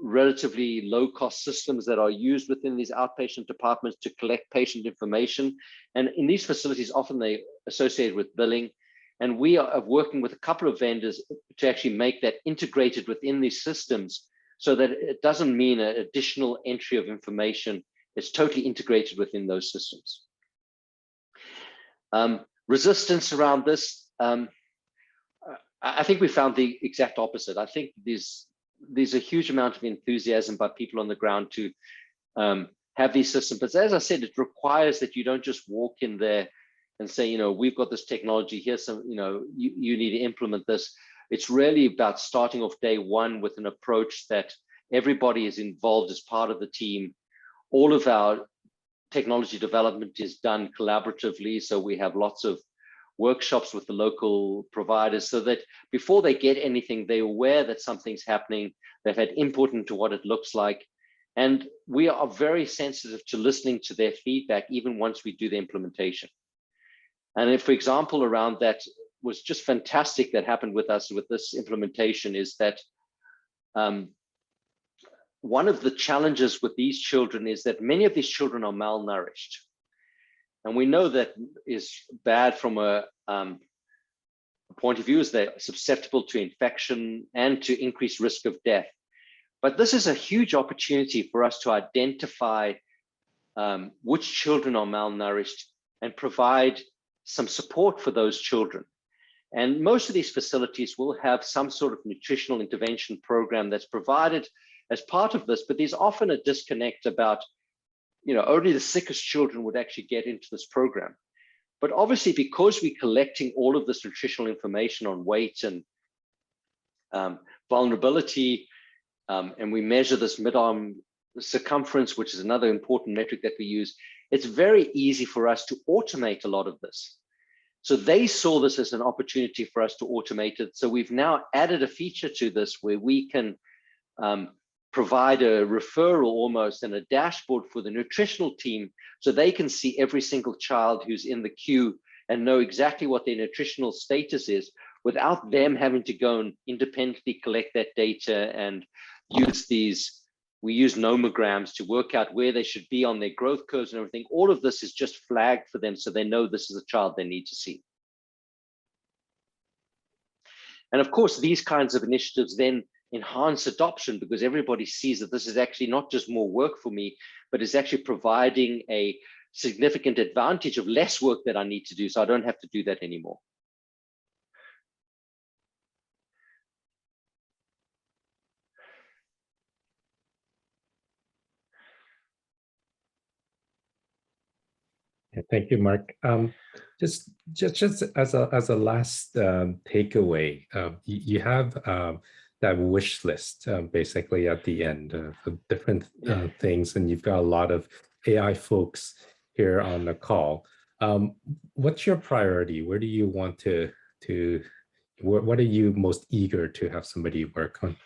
relatively low-cost systems that are used within these outpatient departments to collect patient information. And in these facilities, often they associated with billing. And we are working with a couple of vendors to actually make that integrated within these systems so that it doesn't mean an additional entry of information. It's totally integrated within those systems. Resistance around this, I think we found the exact opposite. I think there's a huge amount of enthusiasm by people on the ground to have these systems. But as I said, it requires that you don't just walk in there and say, we've got this technology here, so you need to implement this. It's really about starting off day one with an approach that everybody is involved as part of the team. All of our technology development is done collaboratively, so we have lots of workshops with the local providers so that before they get anything, they're aware that something's happening, they've had input into what it looks like. And we are very sensitive to listening to their feedback, even once we do the implementation. And if, for example, around that was just fantastic that happened with us with this implementation is that one of the challenges with these children is that many of these children are malnourished. And we know that is bad from a point of view, is they're susceptible to infection and to increased risk of death. But this is a huge opportunity for us to identify which children are malnourished and provide some support for those children. And most of these facilities will have some sort of nutritional intervention program that's provided as part of this, but there's often a disconnect about, only the sickest children would actually get into this program. But obviously, because we're collecting all of this nutritional information on weight and vulnerability, and we measure this mid-arm circumference, which is another important metric that we use, it's very easy for us to automate a lot of this. So they saw this as an opportunity for us to automate it. So we've now added a feature to this where we can provide a referral almost and a dashboard for the nutritional team so they can see every single child who's in the queue and know exactly what their nutritional status is without them having to go and independently collect that data and use we use nomograms to work out where they should be on their growth curves and everything. All of this is just flagged for them so they know this is a child they need to see. And of course, these kinds of initiatives then enhance adoption because everybody sees that this is actually not just more work for me, but it's actually providing a significant advantage of less work that I need to do, so I don't have to do that anymore. Yeah, thank you, Mark. Just as a last takeaway, you have that wish list basically at the end of different things, and you've got a lot of AI folks here on the call. What's your priority? Where do you want to what are you most eager to have somebody work on?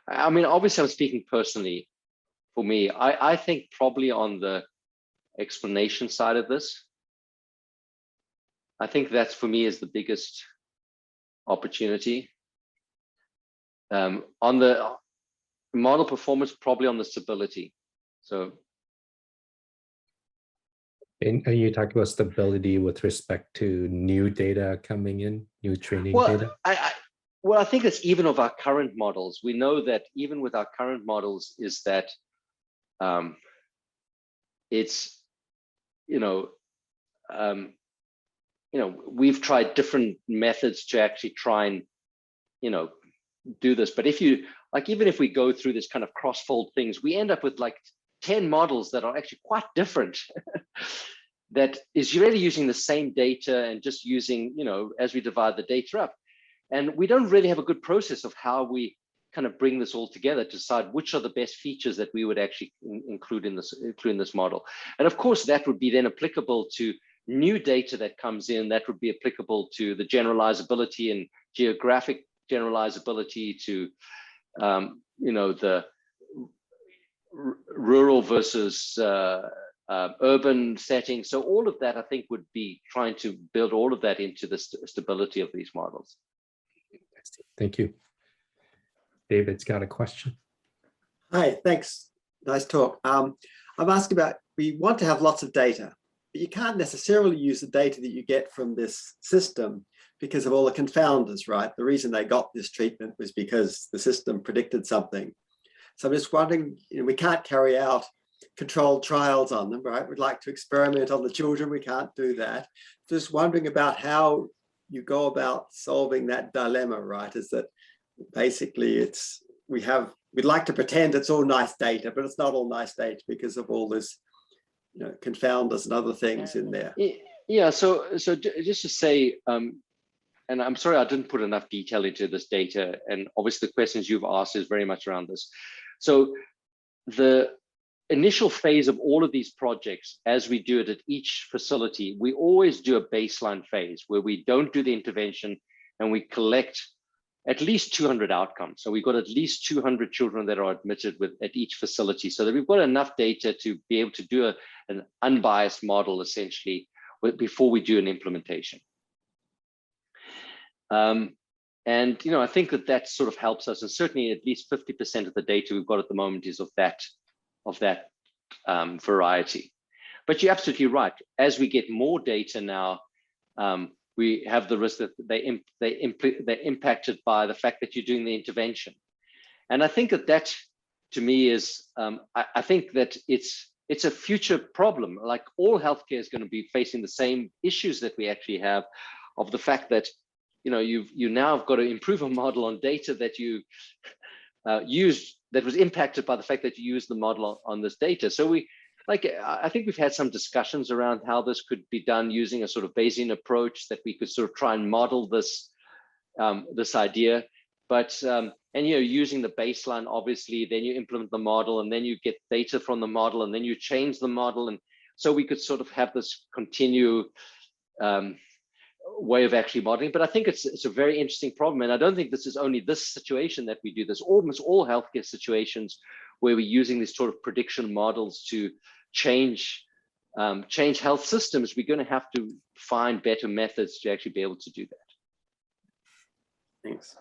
I mean, obviously, I'm speaking personally. For me, I think probably on the explanation side of this, I think that's for me is the biggest opportunity. On the model performance, probably on the stability. So, and are you talking about stability with respect to new data coming in, new training data? Well, I think it's even of our current models. We know that even with our current models is that it's, we've tried different methods to actually try and, do this. But if you, even if we go through this kind of cross-fold things, we end up with 10 models that are actually quite different. That is really using the same data and just using, as we divide the data up. And we don't really have a good process of how we kind of bring this all together to decide which are the best features that we would actually include in this model. And of course, that would be then applicable to new data that comes in. That would be applicable to the generalizability and geographic generalizability, to the rural versus urban setting. So all of that, I think, would be trying to build all of that into the stability of these models. Thank you. David's got a question. Hi, thanks. Nice talk. I'm asking about, we want to have lots of data, but you can't necessarily use the data that you get from this system because of all the confounders, right? The reason they got this treatment was because the system predicted something. So I'm just wondering, we can't carry out controlled trials on them, right? We'd like to experiment on the children. We can't do that. Just wondering about how you go about solving that dilemma, right? Is that basically we'd like to pretend it's all nice data, but it's not all nice data because of all this, confounders and other things in there. Yeah, so just to say, and I'm sorry I didn't put enough detail into this data, and obviously the questions you've asked is very much around this. So the initial phase of all of these projects, as we do it at each facility, we always do a baseline phase where we don't do the intervention and we collect at least 200 outcomes. So we've got at least 200 children that are admitted at each facility, so that we've got enough data to be able to do an unbiased model essentially before we do an implementation. And I think that sort of helps us, and certainly at least 50% of the data we've got at the moment is of that variety. But you're absolutely right. As we get more data now, we have the risk that they're impacted by the fact that you're doing the intervention. And I think that to me is, I think that it's a future problem. Like all healthcare is going to be facing the same issues that we actually have, of the fact that you now have got to improve a model on data that you used, that was impacted by the fact that you used the model on this data. So I think we've had some discussions around how this could be done using a sort of Bayesian approach, that we could sort of try and model this this idea. But and using the baseline, obviously, then you implement the model, and then you get data from the model, and then you change the model, and so we could sort of have this continue. way of actually modeling. But I think it's a very interesting problem. And I don't think this is only this situation that we do this, almost all healthcare situations where we're using these sort of prediction models to change health systems, we're going to have to find better methods to actually be able to do that. Thanks.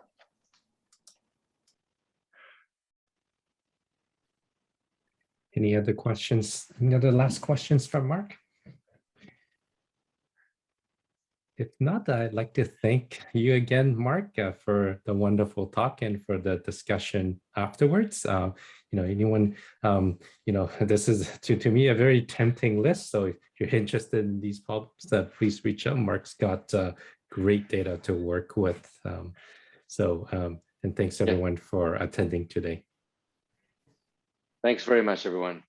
Any other questions? Any other last questions from Mark? If not, I'd like to thank you again, Mark, for the wonderful talk and for the discussion afterwards. Anyone, this is to me a very tempting list. So if you're interested in these problems, please reach out. Mark's got great data to work with. And thanks everyone for attending today. Thanks very much, everyone.